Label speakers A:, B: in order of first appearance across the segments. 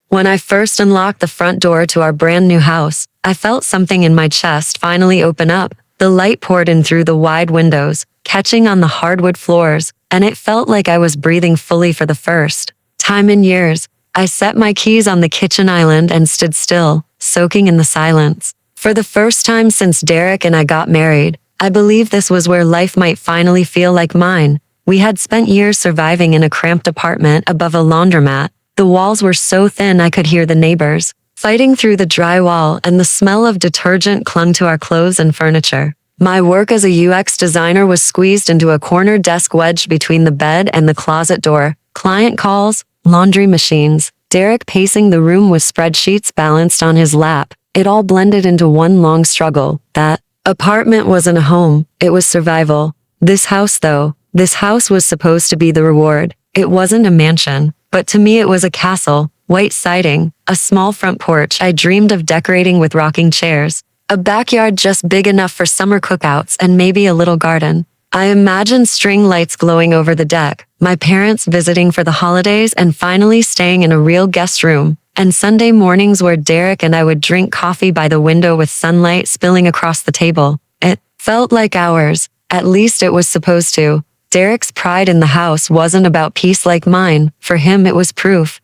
A: When I first unlocked the front door to our brand new house, I felt something in my chest finally open up. The light poured in through the wide windows, catching on the hardwood floors, and it felt like I was breathing fully for the first time in years. I set my keys on the kitchen island and stood still, soaking in the silence. For the first time since Derek and I got married, I believed this was where life might finally feel like mine. We had spent years surviving in a cramped apartment above a laundromat. The walls were so thin I could hear the neighbors fighting through the drywall, and the smell of detergent clung to our clothes and furniture. My work as a UX designer was squeezed into a corner desk wedged between the bed and the closet door. Client calls, laundry machines, Derek pacing the room with spreadsheets balanced on his lap. It all blended into one long struggle. That apartment wasn't a home, it was survival. This house was supposed to be the reward. It wasn't a mansion, but to me it was a castle. White siding, a small front porch I dreamed of decorating with rocking chairs, a backyard just big enough for summer cookouts, and maybe a little garden. I imagined string lights glowing over the deck, my parents visiting for the holidays and finally staying in a real guest room, and Sunday mornings where Derek and I would drink coffee by the window with sunlight spilling across the table. It felt like ours, at least it was supposed to. Derek's pride in the house wasn't about peace like mine. For him it was proof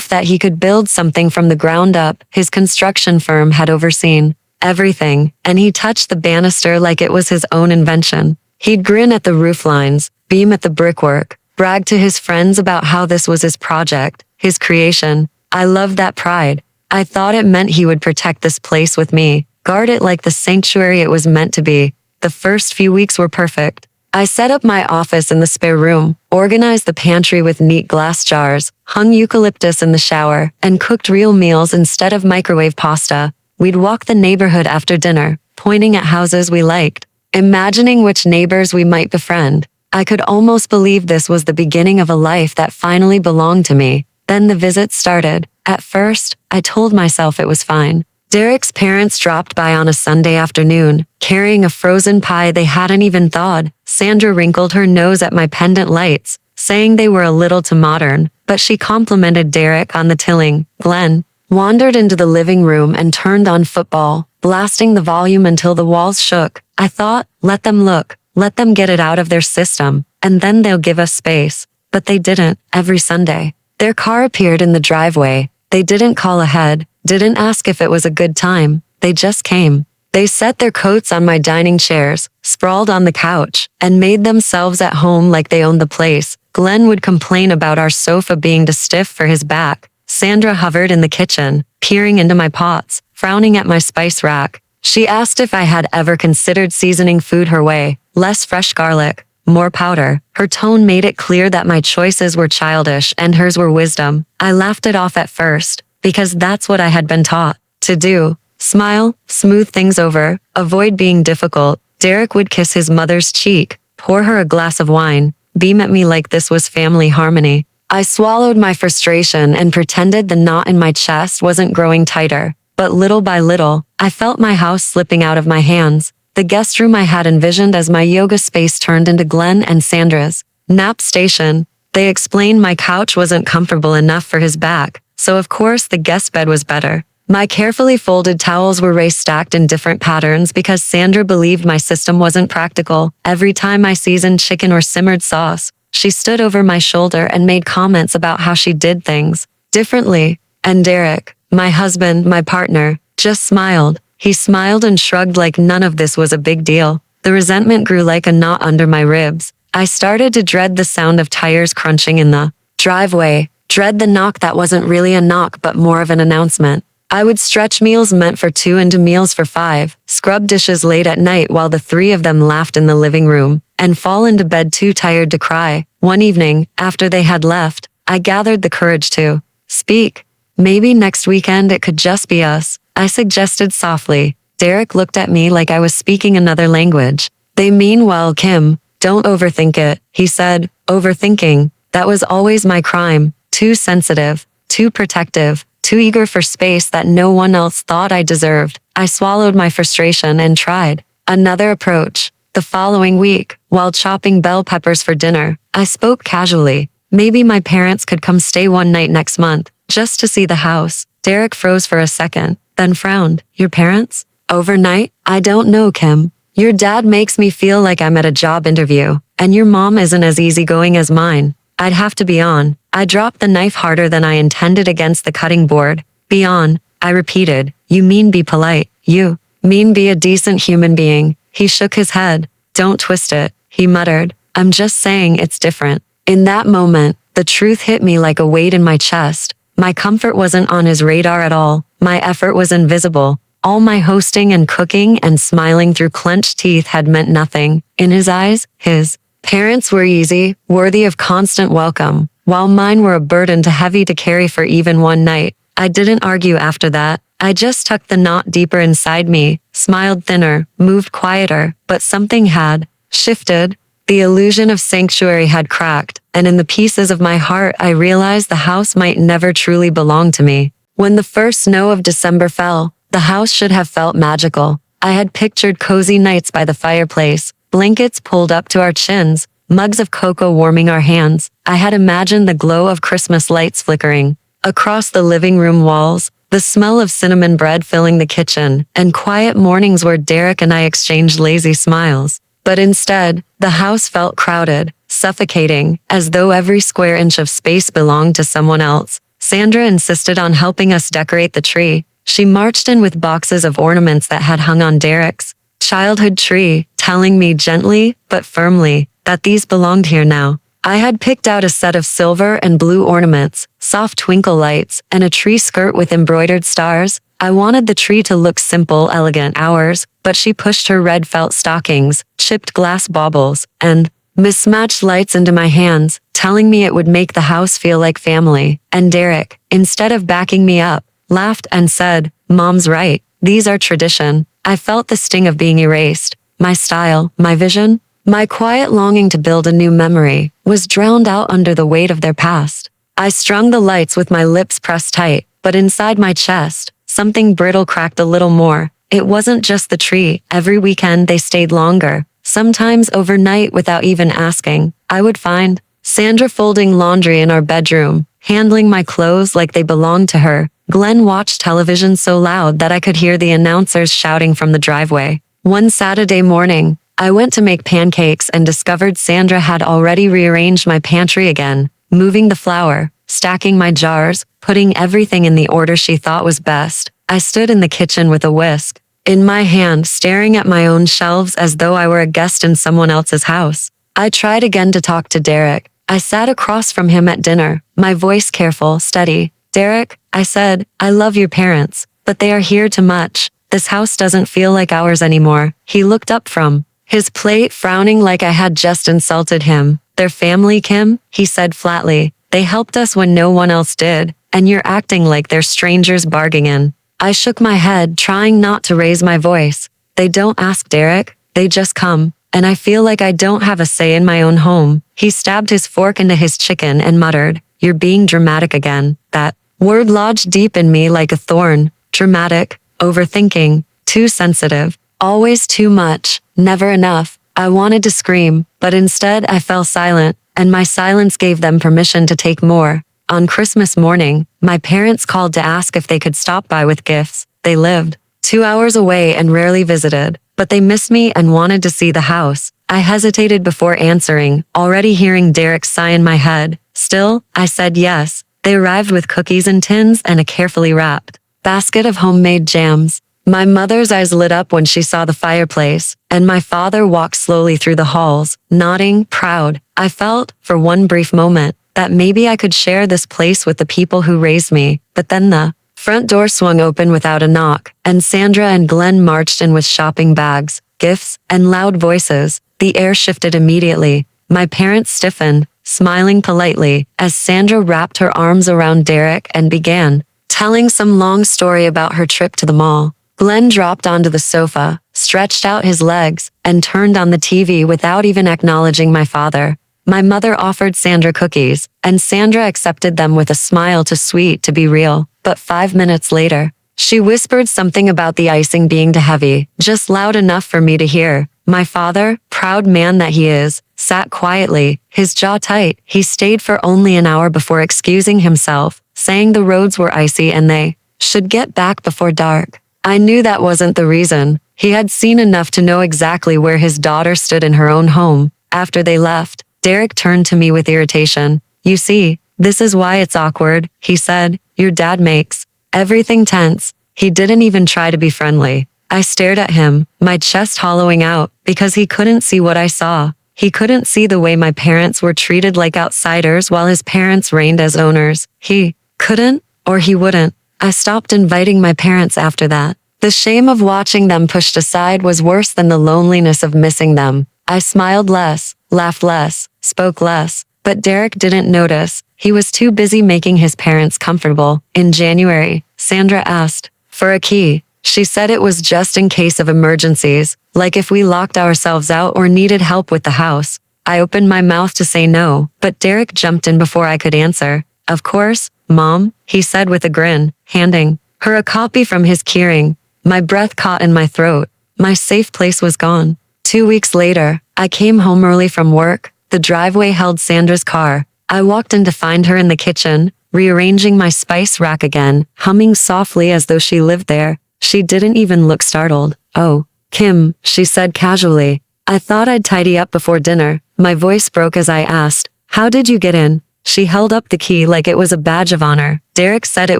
A: that he could build something from the ground up. His construction firm had overseen everything, and he touched the banister like it was his own invention. He'd grin at the roof lines, beam at the brickwork, brag to his friends about how this was his project, his creation. I loved that pride. I thought it meant he would protect this place with me, guard it like the sanctuary it was meant to be. The first few weeks were perfect. I set up my office in the spare room, organized the pantry with neat glass jars, hung eucalyptus in the shower, and cooked real meals instead of microwave pasta. We'd walk the neighborhood after dinner, pointing at houses we liked, imagining which neighbors we might befriend. I could almost believe this was the beginning of a life that finally belonged to me. Then the visits started. At first, I told myself it was fine. Derek's parents dropped by on a Sunday afternoon, carrying a frozen pie they hadn't even thawed. Sandra wrinkled her nose at my pendant lights, saying they were a little too modern, but she complimented Derek on the tilling. Glenn wandered into the living room and turned on football, blasting the volume until the walls shook. I thought, let them look, let them get it out of their system, and then they'll give us space. But they didn't. Every Sunday, their car appeared in the driveway. They didn't call ahead, didn't ask if it was a good time. They just came. They set their coats on my dining chairs, sprawled on the couch, and made themselves at home like they owned the place. Glenn would complain about our sofa being too stiff for his back. Sandra hovered in the kitchen, peering into my pots, frowning at my spice rack. She asked if I had ever considered seasoning food her way. Less fresh garlic, more powder. Her tone made it clear that my choices were childish and hers were wisdom. I laughed it off at first, because that's what I had been taught to do. Smile, smooth things over, avoid being difficult. Derek would kiss his mother's cheek, pour her a glass of wine, beam at me like this was family harmony. I swallowed my frustration and pretended the knot in my chest wasn't growing tighter. But little by little, I felt my house slipping out of my hands. The guest room I had envisioned as my yoga space turned into Glenn and Sandra's nap station. They explained my couch wasn't comfortable enough for his back, so of course the guest bed was better. My carefully folded towels were stacked in different patterns because Sandra believed my system wasn't practical. Every time I seasoned chicken or simmered sauce, she stood over my shoulder and made comments about how she did things differently. And Derek, my husband, my partner, just smiled. He smiled and shrugged like none of this was a big deal. The resentment grew like a knot under my ribs. I started to dread the sound of tires crunching in the driveway, dread the knock that wasn't really a knock but more of an announcement. I would stretch meals meant for 2 into meals for 5, scrub dishes late at night while the 3 of them laughed in the living room, and fall into bed too tired to cry. One evening, after they had left, I gathered the courage to speak. Maybe next weekend it could just be us, I suggested softly. Derek looked at me like I was speaking another language. They mean well, Kim. Don't overthink it, he said. Overthinking, that was always my crime. Too sensitive, too protective, too eager for space that no one else thought I deserved. I swallowed my frustration and tried another approach. The following week, while chopping bell peppers for dinner, I spoke casually. Maybe my parents could come stay one night next month. just to see the house. Derek froze for a second, then frowned. Your parents? Overnight? I don't know, Kim. Your dad makes me feel like I'm at a job interview, and your mom isn't as easygoing as mine. I'd have to be on. I dropped the knife harder than I intended against the cutting board. Be on, I repeated. You mean be polite. You mean be a decent human being. He shook his head. Don't twist it, he muttered. I'm just saying it's different. In that moment, the truth hit me like a weight in my chest. My comfort wasn't on his radar at all. My effort was invisible. All my hosting and cooking and smiling through clenched teeth had meant nothing. In his eyes, his parents were easy, worthy of constant welcome, while mine were a burden too heavy to carry for even one night. I didn't argue after that. I just tucked the knot deeper inside me, smiled thinner, moved quieter, but something had shifted. The illusion of sanctuary had cracked, and in the pieces of my heart I realized the house might never truly belong to me. When the first snow of December fell, the house should have felt magical. I had pictured cozy nights by the fireplace, blankets pulled up to our chins, mugs of cocoa warming our hands. I had imagined the glow of Christmas lights flickering across the living room walls, the smell of cinnamon bread filling the kitchen, and quiet mornings where Derek and I exchanged lazy smiles. But instead, the house felt crowded, suffocating, as though every square inch of space belonged to someone else. Sandra insisted on helping us decorate the tree. She marched in with boxes of ornaments that had hung on Derek's childhood tree, telling me gently but firmly that these belonged here now. I had picked out a set of silver and blue ornaments, soft twinkle lights, and a tree skirt with embroidered stars. I wanted the tree to look simple, elegant, ours, but she pushed her red felt stockings, chipped glass baubles, and mismatched lights into my hands, telling me it would make the house feel like family. And Derek, instead of backing me up, laughed and said, Mom's right, these are tradition. I felt the sting of being erased. My style, my vision, my quiet longing to build a new memory was drowned out under the weight of their past. I strung the lights with my lips pressed tight, but inside my chest, something brittle cracked a little more. It wasn't just the tree. Every weekend they stayed longer, sometimes overnight without even asking. I would find Sandra folding laundry in our bedroom, handling my clothes like they belonged to her. Glenn watched television so loud that I could hear the announcers shouting from the driveway. One Saturday morning, I went to make pancakes and discovered Sandra had already rearranged my pantry again, moving the flour, stacking my jars, putting everything in the order she thought was best. I stood in the kitchen with a whisk in my hand, staring at my own shelves as though I were a guest in someone else's house. I tried again to talk to Derek. I sat across from him at dinner, my voice careful, steady. Derek, I said, I love your parents, but they are here too much. This house doesn't feel like ours anymore. He looked up from his plate, frowning like I had just insulted him. Their family, Kim, he said flatly. They helped us when no one else did, and you're acting like they're strangers barging in. I shook my head, trying not to raise my voice. They don't ask, Derek. They just come, and I feel like I don't have a say in my own home. He stabbed his fork into his chicken and muttered, You're being dramatic again. That word lodged deep in me like a thorn. Dramatic, overthinking, too sensitive, always too much, never enough. I wanted to scream, but instead I fell silent, and my silence gave them permission to take more. On Christmas morning, my parents called to ask if they could stop by with gifts. They lived 2 hours away and rarely visited, but they missed me and wanted to see the house. I hesitated before answering, already hearing Derek's sigh in my head. Still, I said yes. They arrived with cookies in tins and a carefully wrapped basket of homemade jams. My mother's eyes lit up when she saw the fireplace, and my father walked slowly through the halls, nodding, proud. I felt, for one brief moment, that maybe I could share this place with the people who raised me. But then the front door swung open without a knock, and Sandra and Glenn marched in with shopping bags, gifts, and loud voices. The air shifted immediately. My parents stiffened, smiling politely, as Sandra wrapped her arms around Derek and began telling some long story about her trip to the mall. Glenn dropped onto the sofa, stretched out his legs, and turned on the TV without even acknowledging my father. My mother offered Sandra cookies, and Sandra accepted them with a smile too sweet to be real. But 5 minutes later, she whispered something about the icing being too heavy, just loud enough for me to hear. My father, proud man that he is, sat quietly, his jaw tight. He stayed for only an hour before excusing himself, saying the roads were icy and they should get back before dark. I knew that wasn't the reason. He had seen enough to know exactly where his daughter stood in her own home. After they left, Derek turned to me with irritation. You see, this is why it's awkward, he said. Your dad makes everything tense. He didn't even try to be friendly. I stared at him, my chest hollowing out, because he couldn't see what I saw. He couldn't see the way my parents were treated like outsiders while his parents reigned as owners. He couldn't, or he wouldn't. I stopped inviting my parents after that. The shame of watching them pushed aside was worse than the loneliness of missing them. I smiled less, laughed less, spoke less, but Derek didn't notice. He was too busy making his parents comfortable. In January, Sandra asked for a key. She said it was just in case of emergencies, like if we locked ourselves out or needed help with the house. I opened my mouth to say no, but Derek jumped in before I could answer. Of course, Mom, he said with a grin, handing her a copy from his keyring. My breath caught in my throat. My safe place was gone. 2 weeks later, I came home early from work. The driveway held Sandra's car. I walked in to find her in the kitchen, rearranging my spice rack again, humming softly as though she lived there. She didn't even look startled. Oh, Kim, she said casually. I thought I'd tidy up before dinner. My voice broke as I asked, how did you get in? She held up the key like it was a badge of honor. Derek said it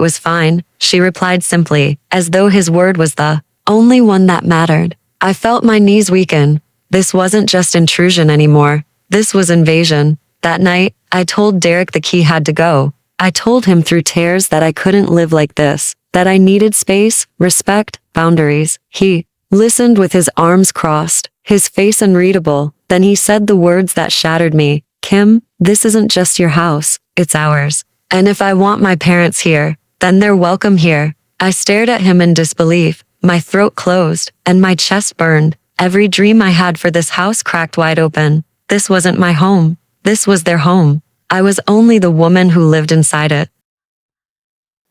A: was fine, she replied simply, as though his word was the only one that mattered. I felt my knees weaken. This wasn't just intrusion anymore. This was invasion. That night, I told Derek the key had to go. I told him through tears that I couldn't live like this, that I needed space, respect, boundaries. He listened with his arms crossed, his face unreadable. Then he said the words that shattered me. Kim, this isn't just your house, it's ours. And if I want my parents here, then they're welcome here. I stared at him in disbelief. My throat closed, and my chest burned. Every dream I had for this house cracked wide open. This wasn't my home. This was their home. I was only the woman who lived inside it.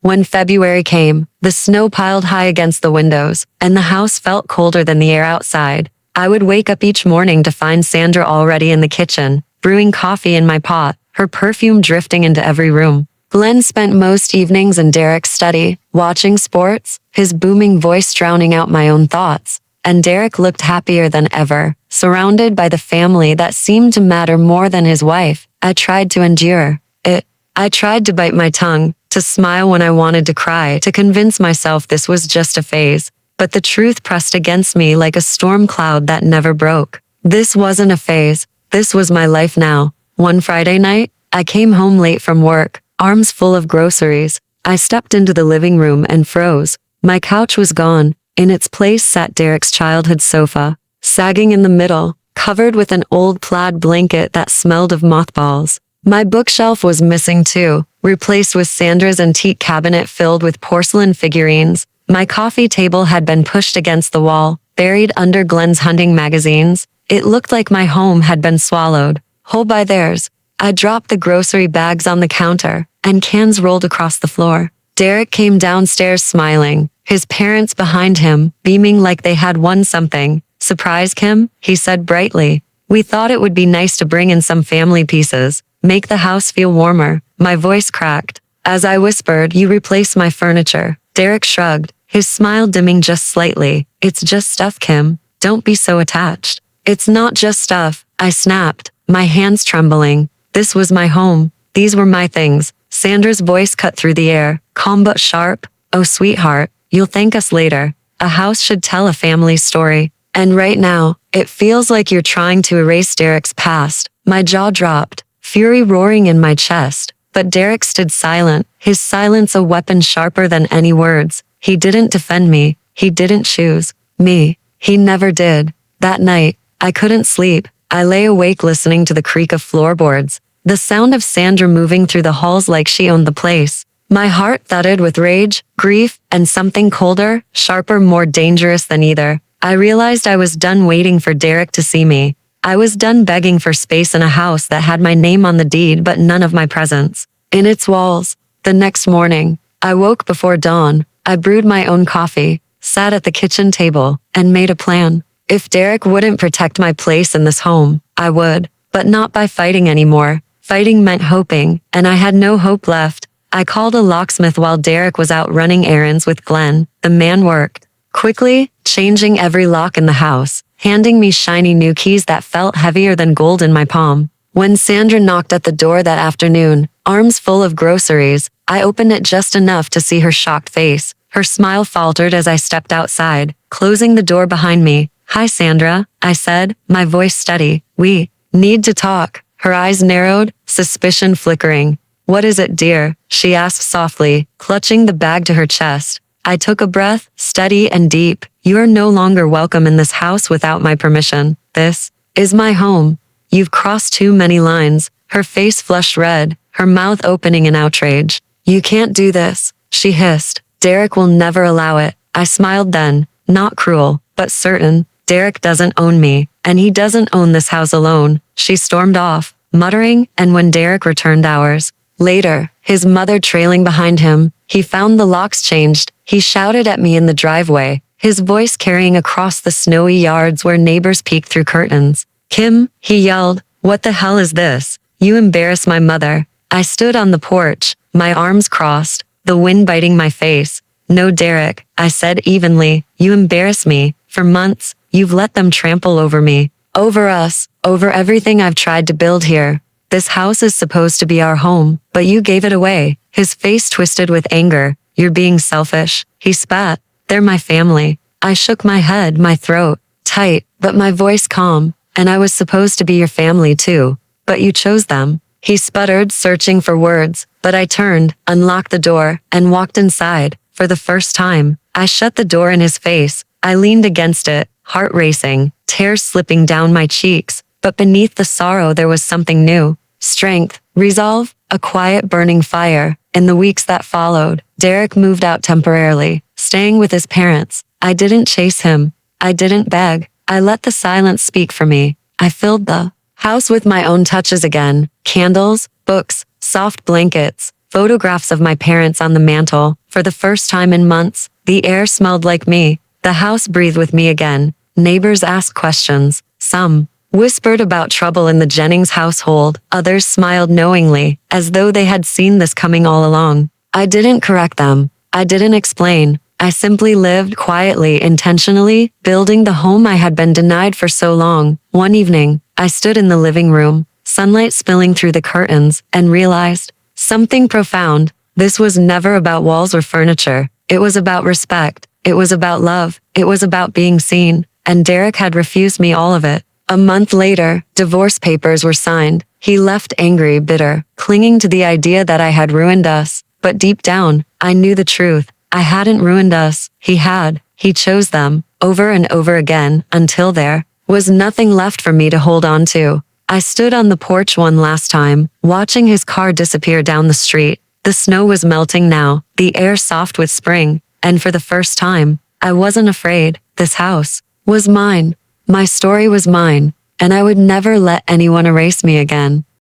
A: When February came, the snow piled high against the windows, and the house felt colder than the air outside. I would wake up each morning to find Sandra already in the kitchen, brewing coffee in my pot, her perfume drifting into every room. Glenn spent most evenings in Derek's study, watching sports, his booming voice drowning out my own thoughts. And Derek looked happier than ever, surrounded by the family that seemed to matter more than his wife. I tried to endure it. I tried to bite my tongue, to smile when I wanted to cry, to convince myself this was just a phase. But the truth pressed against me like a storm cloud that never broke. This wasn't a phase. This was my life now. One Friday night, I came home late from work, arms full of groceries. I stepped into the living room and froze. My couch was gone. In its place sat Derek's childhood sofa, sagging in the middle, covered with an old plaid blanket that smelled of mothballs. My bookshelf was missing too, replaced with Sandra's antique cabinet filled with porcelain figurines. My coffee table had been pushed against the wall, buried under Glenn's hunting magazines. It looked like my home had been swallowed, whole by theirs. I dropped the grocery bags on the counter, and cans rolled across the floor. Derek came downstairs smiling, his parents behind him, beaming like they had won something. Surprise, Kim? He said brightly. We thought it would be nice to bring in some family pieces, make the house feel warmer. My voice cracked. As I whispered, you replace my furniture. Derek shrugged, his smile dimming just slightly. It's just stuff, Kim. Don't be so attached. It's not just stuff, I snapped, my hands trembling. This was my home. These were my things. Sandra's voice cut through the air, calm but sharp. Oh, sweetheart, you'll thank us later. A house should tell a family story. And right now, it feels like you're trying to erase Derek's past. My jaw dropped, fury roaring in my chest. But Derek stood silent, his silence a weapon sharper than any words. He didn't defend me. He didn't choose me. He never did. That night, I couldn't sleep. I lay awake listening to the creak of floorboards, the sound of Sandra moving through the halls like she owned the place. My heart thudded with rage, grief, and something colder, sharper, more dangerous than either. I realized I was done waiting for Derek to see me. I was done begging for space in a house that had my name on the deed but none of my presence in its walls. The next morning, I woke before dawn. I brewed my own coffee, sat at the kitchen table, and made a plan. If Derek wouldn't protect my place in this home, I would, but not by fighting anymore. Fighting meant hoping, and I had no hope left. I called a locksmith while Derek was out running errands with Glenn. The man worked quickly, changing every lock in the house, handing me shiny new keys that felt heavier than gold in my palm. When Sandra knocked at the door that afternoon, arms full of groceries, I opened it just enough to see her shocked face. Her smile faltered as I stepped outside, closing the door behind me. "Hi, Sandra," I said, my voice steady. "We need to talk." Her eyes narrowed, suspicion flickering. "What is it, dear?" she asked softly, clutching the bag to her chest. I took a breath, steady and deep. "You are no longer welcome in this house without my permission. This is my home. You've crossed too many lines." Her face flushed red, her mouth opening in outrage. "You can't do this," she hissed. "Derek will never allow it." I smiled then, not cruel, but certain. "Derek doesn't own me, and he doesn't own this house alone." She stormed off, muttering, and when Derek returned hours later, his mother trailing behind him, he found the locks changed. He shouted at me in the driveway, his voice carrying across the snowy yards where neighbors peeked through curtains. "Kim," he yelled, "what the hell is this? You embarrass my mother." I stood on the porch, my arms crossed, the wind biting my face. "No, Derek," I said evenly, "you embarrass me. For months, you've let them trample over me, over us, over everything I've tried to build here. This house is supposed to be our home, but you gave it away." His face twisted with anger. "You're being selfish," he spat. "They're my family." I shook my head, my throat tight, but my voice calm. "And I was supposed to be your family too, but you chose them." He sputtered, searching for words, but I turned, unlocked the door, and walked inside. For the first time, I shut the door in his face. I leaned against it, heart racing, tears slipping down my cheeks, but beneath the sorrow there was something new. Strength, resolve, a quiet burning fire. In the weeks that followed, Derek moved out temporarily, staying with his parents. I didn't chase him. I didn't beg. I let the silence speak for me. I filled the house with my own touches again. Candles, books, soft blankets, photographs of my parents on the mantle. For the first time in months, the air smelled like me. The house breathed with me again. Neighbors asked questions. Some whispered about trouble in the Jennings household. Others smiled knowingly, as though they had seen this coming all along. I didn't correct them. I didn't explain. I simply lived quietly, intentionally, building the home I had been denied for so long. One evening, I stood in the living room, sunlight spilling through the curtains, and realized something profound. This was never about walls or furniture. It was about respect. It was about love. It was about being seen. And Derek had refused me all of it. A month later, divorce papers were signed. He left angry, bitter, clinging to the idea that I had ruined us. But deep down, I knew the truth. I hadn't ruined us. He had. He chose them, over and over again, until there was nothing left for me to hold on to. I stood on the porch one last time, watching his car disappear down the street. The snow was melting now, the air soft with spring, and for the first time, I wasn't afraid. This house was mine. My story was mine, and I would never let anyone erase me again.